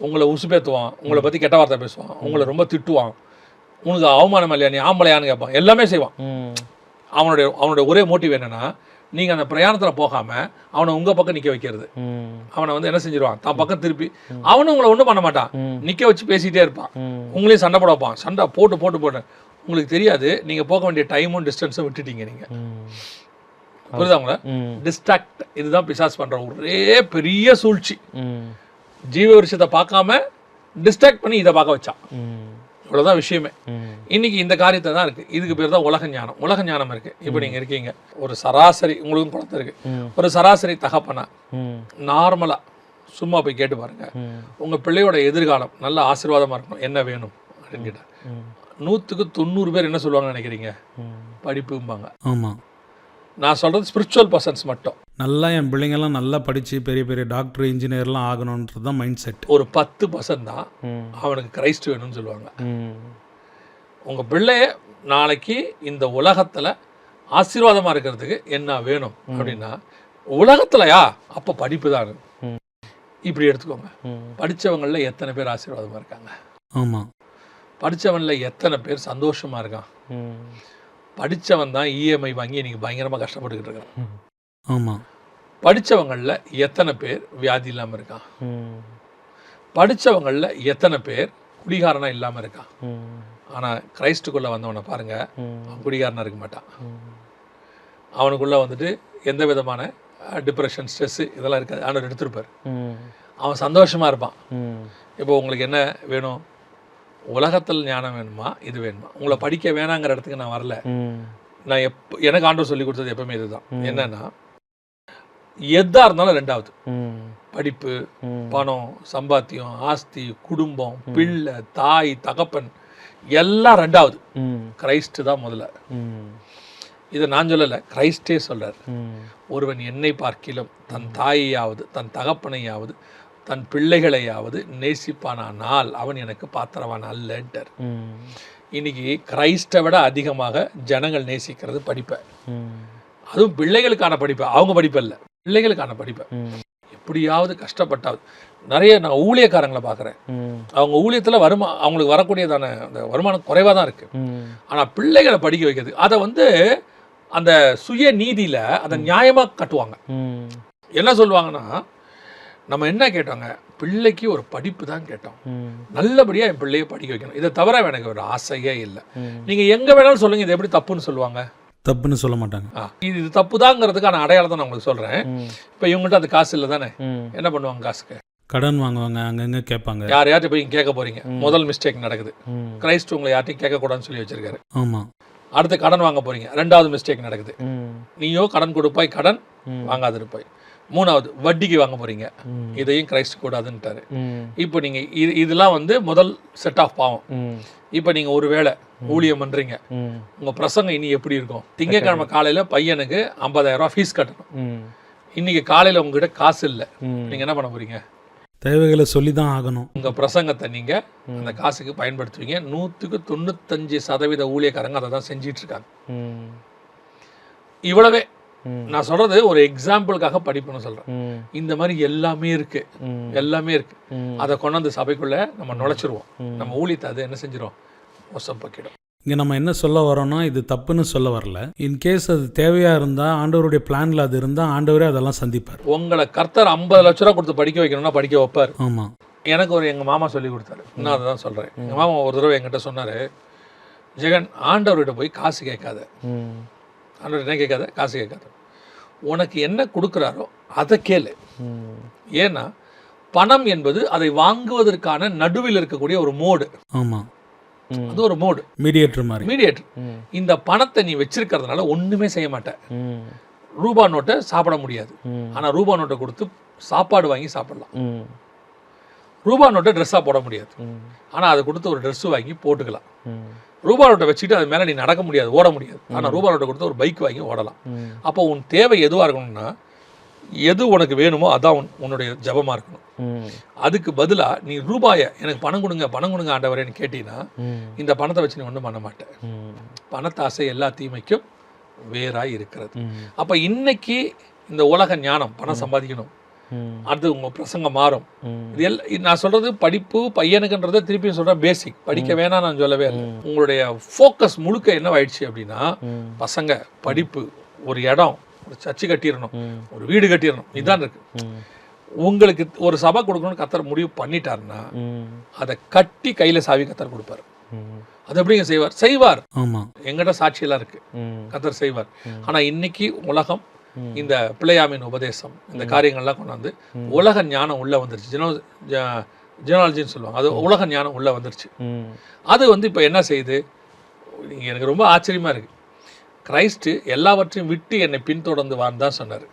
உங்களை உசுப்பேற்றுவான், உங்களை பற்றி கெட்ட வார்த்தை பேசுவான், உங்களை ரொம்ப திட்டுவான், உனக்கு அவமானம் இல்லையா, நீ ஆம்பளையான்னு கேட்பான், எல்லாமே செய்வான். அவனுடைய ஒரே மோட்டிவ் என்னன்னா, நீங்கள் அந்த பிரயாணத்தில் போகாமல் அவனை உங்கள் பக்கம் நிற்க வைக்கிறது. அவனை வந்து என்ன செஞ்சிருவான், தான் பக்கம் திருப்பி, அவனும் உங்களை ஒன்றும் பண்ண மாட்டான், நிற்க வச்சு பேசிகிட்டே இருப்பான், உங்களையும் சண்டை போட வைப்பான். சண்டை போட்டு உங்களுக்கு தெரியாது, நீங்கள் போக வேண்டிய டைமும் டிஸ்டன்ஸும் விட்டுட்டீங்க. நீங்கள் புரியுதா உங்களை? டிஸ்ட்ராக்ட், இதுதான் பிசாஸ் பண்ணுற ஒரே பெரிய சூழ்ச்சி. ஜீவ விஷயத்தை பார்க்காம டிஸ்ட்ராக்ட் பண்ணி இதை பார்க்க வச்சான். இவ்வளோதான் விஷயமே. இன்னைக்கு இந்த காரியத்தை தான் இருக்கு. இதுக்கு பேர் தான் உலக ஞானம். உலக ஞானம் இருக்கு. இப்போ நீங்க இருக்கீங்க, ஒரு சராசரி, உங்களுக்கும் குழந்தை இருக்கு, ஒரு சராசரி தகப்பனா நார்மலா சும்மா போய் கேட்டு பாருங்கள், உங்கள் பிள்ளையோட எதிர்காலம் நல்ல ஆசீர்வாதமாக இருக்கணும், என்ன வேணும் அப்படின்னு கேட்டார். 100க்கு 90 பேர் என்ன சொல்லுவாங்கன்னு நினைக்கிறீங்க? படிப்பும்பாங்க. ஆமாம். நான் சொல்கிறது ஸ்பிரிச்சுவல் பர்சன்ஸ் மட்டும். நல்லா என் பிள்ளைங்கள்லாம் நல்லா படித்து பெரிய பெரிய டாக்டர் இன்ஜினியர்லாம் ஆகணுன்றது தான் மைண்ட் செட். ஒரு 10% தான் அவனுக்கு கிரைஸ்ட் வேணும்னு சொல்லுவாங்க. உங்கள் பிள்ளைய நாளைக்கு இந்த உலகத்தில் ஆசீர்வாதமாக இருக்கிறதுக்கு என்ன வேணும் அப்படின்னா, உலகத்துலையா அப்போ படிப்பு தான். இப்படி எடுத்துக்கோங்க. படித்தவங்களில் எத்தனை பேர் ஆசீர்வாதமாக இருக்காங்க? ஆமாம். படித்தவனில் எத்தனை பேர் சந்தோஷமாக இருக்கான்? படித்தவன் தான் இஎம்ஐ வாங்கி இன்றைக்கி பயங்கரமாக கஷ்டப்பட்டுக்கிட்டு இருக்கான். ஆமாம். படித்தவங்களில் எத்தனை பேர் வியாதி இல்லாமல் இருக்கான்? படித்தவங்களில் எத்தனை பேர் குடிகாரனாக இல்லாமல் இருக்கான்? ஆனால் கிரைஸ்டுக்குள்ளே வந்தவனை பாருங்கள், அவன் குடிகாரனாக இருக்க மாட்டான். அவனுக்குள்ளே வந்துட்டு எந்த விதமான டிப்ரெஷன், ஸ்ட்ரெஸ்ஸு இதெல்லாம் இருக்காது. ஆண்டவர் எடுத்துருப்பார். அவன் சந்தோஷமாக இருப்பான். இப்போ உங்களுக்கு என்ன வேணும்? உலகத்தில் ஞானம் வேணுமா, இது வேணுமா? உங்களை படிக்க வேணாங்கிற இடத்துக்கு நான் வரல. நான் எனக்கு ஆண்டவர் சொல்லி கொடுத்தது எப்பவுமே இதுதான். என்னன்னா, எதா இருந்தாலும் ரெண்டாவது. படிப்பு, பணம், சம்பாத்தியம், ஆஸ்தி, குடும்பம், பிள்ளை, தாய், தகப்பன் எல்லாம் ரெண்டாவது. கிரைஸ்ட் தான் முதல்ல. இதை நான் சொல்லலை, கிரைஸ்டே சொல்றார். ஒருவன் என்னை பார்க்கிலும் தன் தாயையாவது தன் தகப்பனையாவது தன் பிள்ளைகளையாவது நேசிப்பானால் அவன் எனக்கு பாத்திரவான் அல்லன்ட்டார். இன்னைக்கு கிரைஸ்டை விட அதிகமாக ஜனங்கள் நேசிக்கிறது படிப்பை. அதுவும் பிள்ளைகளுக்கான படிப்பை, அவங்க படிப்பு இல்லை, பிள்ளைகளுக்கான படிப்பை. எப்படியாவது கஷ்டப்பட்டாவது. நிறைய நான் ஊழியக்காரங்களை பார்க்குறேன். அவங்க ஊழியத்தில் அவங்களுக்கு வரக்கூடியதான அந்த வருமானம் குறைவாக தான் இருக்குது. ஆனால் பிள்ளைகளை படிக்க வைக்கிறது, அதை வந்து அந்த சுய நீதியில் அதை நியாயமாக கட்டுவாங்க. என்ன சொல்லுவாங்கன்னா, நம்ம என்ன கேட்டோங்க, பிள்ளைக்கு ஒரு படிப்பு தான் கேட்டோம், நல்லபடியாக என் பிள்ளையை படிக்க வைக்கணும். இதை தவிர எனக்கு ஒரு ஆசையே இல்லை. நீங்கள் எங்கே வேணாலும் சொல்லுங்கள், இது எப்படி தப்புன்னு சொல்லுவாங்க? தப்புன்னு சொல்ல மாட்டாங்க. இது தப்பு தாங்கிறதுக்கான அடையாளத்தை நான் உங்களுக்கு சொல்கிறேன். இப்போ இவங்ககிட்ட அது காசு இல்லை தானே, என்ன பண்ணுவாங்க? காசுக்கு கடன் வாங்குவாங்க, அங்கங்கே கேட்பாங்க. யார்கிட்ட போய் கேட்க போகிறீங்க? முதல் மிஸ்டேக் நடக்குது. கிரைஸ்ட் உங்களை யார்ட்டையும் கேட்கக்கூடாதுன்னு சொல்லி வச்சிருக்காரு. ஆமாம். அடுத்து கடன் வாங்க போகிறீங்க, ரெண்டாவது மிஸ்டேக் நடக்குது. நீயோ கடன் கொடுப்பாய், கடன் வாங்காதிருப்பாய். மூணாவது வட்டிக்கு வாங்க போகிறீங்க, இதையும் கிரைஸ்ட் கூடாதுன்ட்டாரு. இப்போ நீங்கள் இதெல்லாம் வந்து முதல் செட் ஆஃப் பாவம். இப்போ நீங்கள் ஒரு வேளை ஊழியம் பண்ணுறீங்க, உங்கள் பிரசங்கம் இனி எப்படி இருக்கும்? திங்கக்கிழமை காலையில் பையனுக்கு 50,000 ரூபா ஃபீஸ் கட்டணும். இன்னைக்கு காலையில் உங்ககிட்ட காசு இல்லை, நீங்கள் என்ன பண்ண போகிறீங்க? தேவைகளை சொல்லி தான் ஆகணும். உங்கள் பிரசங்கத்தை நீங்கள் அந்த காசுக்கு பயன்படுத்துவீங்க. 100க்கு 95% ஊழியக்காரங்க அதை தான் செஞ்சிட்டு இருக்காங்க. இவ்வளவே நான் சொல்றது ஒரு எக்ஸாம்பிளுக்காக படிப்புன்னு சொல்றேன். இந்த மாதிரி எல்லாமே இருக்கு, எல்லாமே இருக்கு. அதை கொண்டாந்து சபைக்குள்ள நம்ம நுழைச்சிருவோம். நம்ம ஊழியத்தை அது என்ன செஞ்சிடும்? மோசம் பக்கிடும். இங்கே நம்ம என்ன சொல்ல வரோம்னா, இது தப்புன்னு சொல்ல வரல. இன்கேஸ் அது தேவையாக இருந்தால், ஆண்டவருடைய பிளானில் அது இருந்தால், ஆண்டவரே அதெல்லாம் சந்திப்பார். உங்களை கர்த்தர் 50 லட்ச ரூபா கொடுத்து படிக்க வைக்கணும்னா படிக்க வைப்பார். ஆமாம். எனக்கு எங்கள் மாமா சொல்லி கொடுத்தாரு. நான் அதை தான் சொல்கிறேன். எங்கள் மாமா ஒரு தடவை என்கிட்ட சொன்னார், ஜெகன், ஆண்டவர்கிட்ட போய் காசு கேட்காத, ஆண்டவர் என்ன கேட்காத, காசு கேட்காத, உனக்கு என்ன கொடுக்குறாரோ அதை கேளு. ஏன்னா பணம் என்பது அதை வாங்குவதற்கான நடுவில் இருக்கக்கூடிய ஒரு மோடு. ஆமாம், அது ஒரு மோடு, மீடியேட்டர் மாதிரி. மீடியேட்டர். இந்த பணத்தை நீ வச்சிருக்கிறதுனால ஒண்ணுமே செய்ய மாட்டேன். ரூபா நோட்டை சாப்பிட முடியாது, ஆனா ரூபா நோட்டை கொடுத்து சாப்பாடு வாங்கி சாப்பிடலாம். ரூபா நோட்டை ட்ரெஸ்ஸாக போட முடியாது, ஆனால் அதை கொடுத்து ஒரு ட்ரெஸ்ஸு வாங்கி போட்டுக்கலாம். ரூபா நோட்டை வச்சுட்டு அது மேலே நீ நடக்க முடியாது, ஓட முடியாது, ஆனால் ரூபா நோட்டை கொடுத்து ஒரு பைக் வாங்கி ஓடலாம். அப்போ உன் தேவை எதுவாக இருக்கணும்னா, எது உனக்கு வேணுமோ அதான் உன்னுடைய ஜபமாக இருக்கணும். அதுக்கு பதிலாக நீ ரூபாயை எனக்கு பணம் கொடுங்க பணம் கொடுங்க ஆண்டவரேன்னு கேட்டீங்கன்னா, இந்த பணத்தை வச்சு நீ ஒன்றும் பண்ண மாட்டேன். பணத்தாசை எல்லா தீமைக்கும் வேறாய் இருக்கிறது. அப்போ இன்னைக்கு இந்த உலக ஞானம், பணம் சம்பாதிக்கணும், அது உங்கள் பிரசங்கம் மாறும். இது நான் சொல்கிறது படிப்பு பையனுக்குன்றதை திருப்பியும் சொல்கிறேன், பேசிக். படிக்க வேணாம் நான் சொல்லவே இல்லை. உங்களுடைய ஃபோக்கஸ் முழுக்க என்ன ஆயிடுச்சு அப்படின்னா, பசங்க, படிப்பு, ஒரு இடம், ஒரு சர்ச்சு கட்டிடணும், ஒரு வீடு கட்டிடணும், இதுதான் இருக்கு. உங்களுக்கு ஒரு சபை கொடுக்கணும்னு கத்தர் முடிவு பண்ணிட்டாருன்னா, அதை கட்டி கையில் சாவி கத்தர் கொடுப்பாரு. அது எப்படிங்க செய்வார்? செய்வார். எங்கிட்ட சாட்சியெல்லாம் இருக்கு, கத்தர் செய்வார். ஆனால் இன்னைக்கு உலகம் இந்த பிள்ளையாமின் உபதேசம், இந்த காரியங்கள்லாம் கொண்டாந்து உலக ஞானம் உள்ள வந்துருச்சு. ஜெனாலஜின்னு சொல்லுவாங்க, அது உலக ஞானம் உள்ள வந்துருச்சு. அது இப்போ என்ன செய்யுது? எனக்கு ரொம்ப ஆச்சரியமா இருக்கு. கிரைஸ்ட் எல்லாவற்றையும் விட்டு என்னை பின்தொடர்ந்து வான்னு தான் சொன்னார்.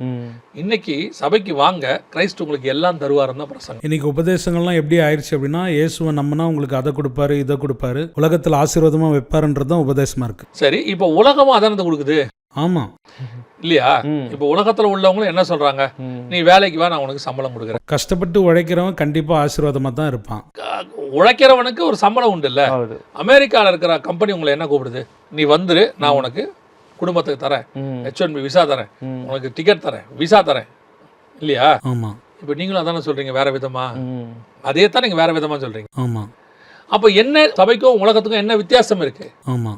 இன்னைக்கு சபைக்கு வாங்க, கிரைஸ்ட் உங்களுக்கு எல்லாம் தருவாருன்னு தான் பிரசங்கம். இன்னைக்கு உபதேசங்கள்லாம் எப்படி ஆயிடுச்சு அப்படின்னா, இயேசுவை நம்பினா உங்களுக்கு அதை கொடுப்பாரு, இதை கொடுப்பாரு, உலகத்தில் ஆசீர்வாதமா வைப்பாருன்றது தான் உபதேசமா இருக்கு. சரி, இப்போ உலகமும் அதானது கொடுக்குது. ஆமா இல்லையா? இப்போ உலகத்துல உள்ளவங்களும் என்ன சொல்றாங்க, நீ வேலைக்கு வா, நான் உனக்கு சம்பளம் கொடுக்குறேன். கஷ்டப்பட்டு உழைக்கிறவன் கண்டிப்பா ஆசீர்வாதமா தான் இருப்பான். உழைக்கிறவனுக்கு ஒரு சம்பளம் உண்டு இல்ல? அமெரிக்காவில் இருக்கிற கம்பெனி உங்களை என்ன கூப்பிடுது, நீ வந்துரு, நான் உனக்கு குடும்பத்துக்கு தரேன், H1B விசா தரேன், உனக்கு டிக்கெட் தரேன், விசா தரேன், இல்லையா? ஆமா. இப்போ நீங்களும் அதானே சொல்றீங்க வேற விதமா. அதே தான் நீங்க வேற விதமா சொல்றீங்க. ஆமா. அப்போ என்ன சபைக்கும் உலகத்துக்கும் என்ன வித்தியாசம் இருக்கு? ஆமா.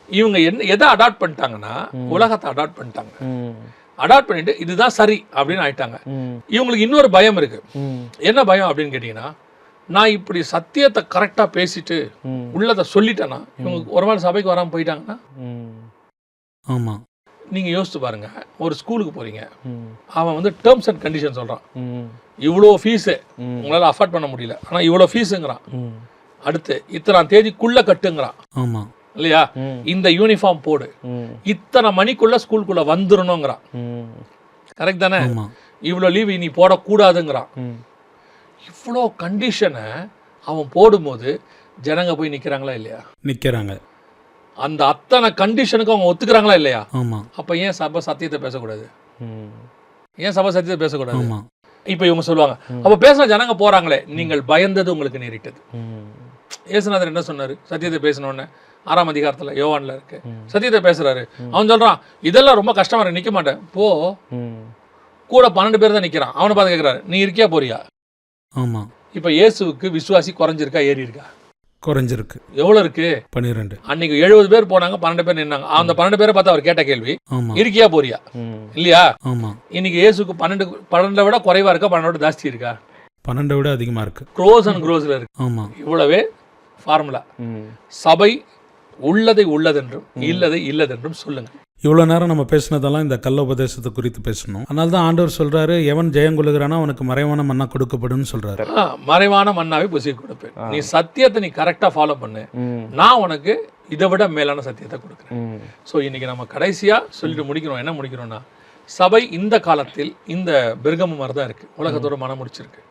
இவங்க என்ன எதை அடாப்ட் பண்ணிட்டாங்கன்னா, உலகத்தை அடாப்ட் பண்ணிட்டாங்க. அடாப்ட் பண்ணிட்டு இதுதான் சரி அப்படின்னு ஆயிட்டாங்க. இவங்களுக்கு இன்னொரு பயம் இருக்கு. என்ன பயம் அப்படின்னு கேட்டீங்கன்னா, நான் இப்படி சத்தியத்தை கரெக்டா பேசிட்டு உள்ளதை சொல்லிட்டேன்னா இவங்க ஒரு நாள் சபைக்கு வராமல் போயிட்டாங்கன்னா. ஆமா. நீங்க யோசிச்சு பாருங்க, ஒரு ஸ்கூலுக்கு போறீங்க, அவன் வந்து டேர்ம்ஸ் அண்ட் கண்டிஷன் சொல்றான், இவ்வளோ ஃபீஸு உங்களால் அஃபோர்ட் பண்ண முடியல, ஆனால் இவ்வளோ ஃபீஸுங்கிறான். அடுத்து இத்தனை தேதிக்குள்ள கட்டுங்கிறான். ஆமா. இல்லையா? இந்த யூனிஃபார்ம் போடு, இத்தனை மணிக்குள்ள ஸ்கூலுக்குள்ள வந்துடணுங்கிறான். கரெக்ட் தானே? இவ்வளோ லீவ் நீ போடக்கூடாதுங்கிறான். இவ்வளோ கண்டிஷனை அவன் போடும்போது ஜனங்க போய் நிற்கிறாங்களா இல்லையா? நிற்கிறாங்க. அந்த அத்தனை கண்டிஷனுக்கு அவங்க ஒத்துக்கிறாங்களா இல்லையா? ஆமா. அப்போ ஏன் சபை சத்தியத்தை பேசக்கூடாது? ஏன் சபை சத்தியத்தை பேசக்கூடாது? ஆமா. இப்போ இவங்க சொல்லுவாங்க, அப்போ பேசின ஜனங்க போறாங்களே, நீங்கள் பயந்தது உங்களுக்கு நேரிட்டது. இயேசுநாதர் என்ன சொன்னாரு? சத்தியத்தை பேசினோடனே 6ஆம் அதிகாரத்தில் யோவான்ல இருக்கு, சத்தியத்தை பேசுறாரு. அவன் சொல்றான், இதெல்லாம் ரொம்ப கஷ்டமா இருக்கு, நிக்க மாட்டேன் போ. கூட 12 பேர் தான் நிக்கிறான். அவனை பார்த்து கேட்கிறாரு, நீ இருக்கியா போறியா? ஆமா. இப்போ இயேசுவுக்கு விசுவாசி குறைஞ்சிருக்கா ஏறி இருக்கா? குறைஞ்சிருக்கு. எவ்வளவு இருக்கு? 12. அன்னைக்கு 70 பேர் போனாங்க, 12 பேர் நின்னாங்க. அந்த 12 பேரை பார்த்து அவர் கேட்ட கேள்வி, இருக்கியா போறியா? இல்லையா? ஆமா. இன்னைக்கு இயேசுக்கு 12 விட குறைவா இருக்கா, 12 விட ஜாஸ்தி இருக்கா? 12 விட அதிகமா இருக்கு. க்ரோஸ் அண்ட் க்ரோஸ்ல இருக்கு. ஆமா. இவ்வளவே ஃபார்முலா. சபை உள்ளதை உள்ளதென்றும் இல்லதை இல்லதென்றும் சொல்லுங்க. இவ்வளோ நேரம் நம்ம பேசினதெல்லாம் இந்த கள்ள உபதேசத்தை குறித்து பேசணும். அதனால தான் ஆண்டவர் சொல்றாரு, எவன் ஜெயம் கொள்ளுகிறானோ அவனுக்கு மறைவான மன்னா கொடுக்கப்படும் சொல்றாரு. மறைவான மன்னாவை புசி கொடுப்பேன். நீ சத்தியத்தை நீ கரெக்டா ஃபாலோ பண்ணு, நான் உனக்கு இதை விட மேலான சத்தியத்தை கொடுக்குறேன். ஸோ இன்னைக்கு நம்ம கடைசியா சொல்லிட்டு முடிக்கிறோம். என்ன முடிக்கிறோம்னா, சபை இந்த காலத்தில் இந்த பெர்கமு மாதிரி தான் இருக்கு, உலகத்தோட மனம் முடிச்சிருக்கு.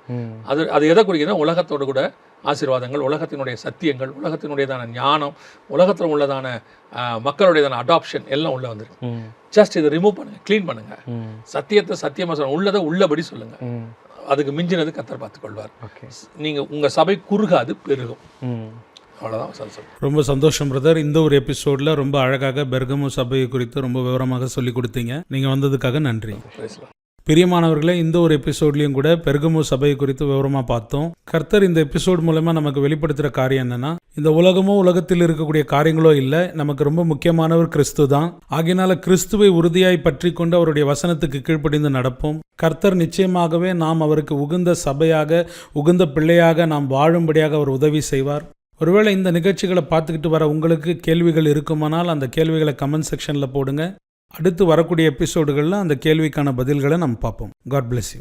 அது எதை குறிக்குதுன்னா, உலகத்தோடு கூட ஆசீர்வாதங்கள், உலகத்தினுடைய சத்தியங்கள், உலகத்தினுடையதான ஞானம், உலகத்தில் உள்ளதான மக்களுடையதான அடாப்ஷன் எல்லாம் உள்ள வந்துருக்கு. ஜஸ்ட் இதை ரிமூவ் பண்ணுங்க, க்ளீன் பண்ணுங்க. சத்தியத்தை சத்தியமா சொல்லுங்க, உள்ளதை உள்ளபடி சொல்லுங்க. அதுக்கு மிஞ்சினது கர்த்தர் பார்த்துக்கொள்வார். நீங்க உங்க சபை குறுகாது, பெருகும். அவ்வளோதான். ரொம்ப சந்தோஷம் பிரதர். இந்த ஒரு எபிசோட்ல ரொம்ப அழகாக பெர்கமு சபையை குறித்து ரொம்ப விவரமாக சொல்லி கொடுத்தீங்க. நீங்க வந்ததுக்காக நன்றி. பிரியமானவர்களே, இந்த ஒரு எபிசோட்லையும் கூட பெர்கமு சபையை குறித்து விவரமாக பார்த்தோம். கர்த்தர் இந்த எபிசோட் மூலமா நமக்கு வெளிப்படுத்துகிற காரியம் என்னன்னா, இந்த உலகமோ உலகத்தில் இருக்கக்கூடிய காரியங்களோ இல்லை, நமக்கு ரொம்ப முக்கியமானவர் கிறிஸ்து தான். ஆகையினால கிறிஸ்துவை உறுதியாய் பற்றி கொண்டு அவருடைய வசனத்துக்கு கீழ்ப்படிந்து நடப்போம். கர்த்தர் நிச்சயமாகவே நாம் அவருக்கு உகந்த சபையாக, உகந்த பிள்ளையாக நாம் வாழும்படியாக அவர் உதவி செய்வார். ஒருவேளை இந்த நிகழ்ச்சிகளை பார்த்துக்கிட்டு வர உங்களுக்கு கேள்விகள் இருக்குமானால் அந்த கேள்விகளை கமெண்ட் செக்ஷனில் போடுங்க. அடுத்து வரக்கூடிய எபிசோடுகளில் அந்த கேள்விக்கான பதில்களை நம்ம பார்ப்போம். God bless you.